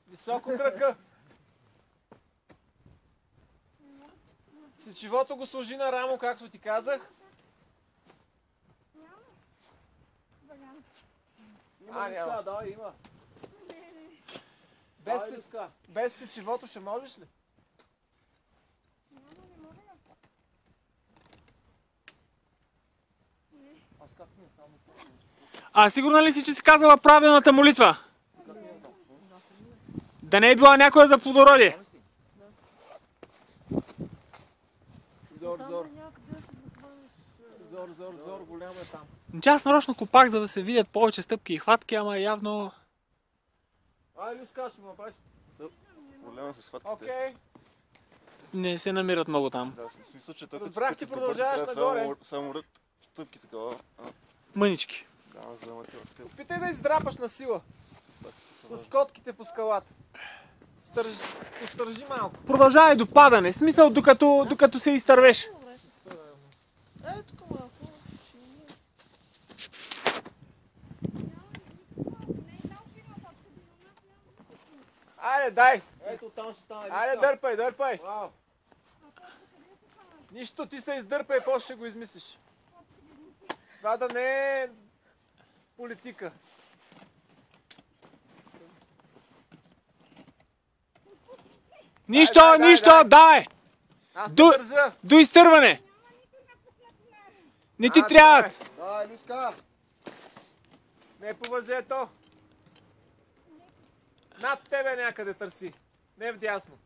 Високо крака. Сечивото го сложи на рамо, както ти казах. Има, да, има. Без сечивото ще можеш ли? А сигурна ли си, че си казала правилната молитва? Да не е била някоя за плодородие? Зор, голямо е там. Аз нарочно копах, за да се видят повече стъпки и хватки, ама явно... Ай, Люска, ще му направиш. Голямо са схватките. Окей. Не се намират много там. Да, в смисъл, че той Разбрах, че продължаваш нагоре. Само ръд стъпки такова. Мънички. Да, вземате в стил. Опитай да издрапаш на сила. С котките по скалата. Постържи малко. Продължавай до падане, смисъл докато се изтървеш. Айде, дай! Ето там ще стане. Айде, дърпай! Нищо, ти се издърпай, после ще го измислиш. Това да не е политика. Нищо, дай. давай! Аз те държа. До изтърване! Не ти трябват! Дай, Люска. Не по въжето. Над тебе някъде търси. Не вдясно.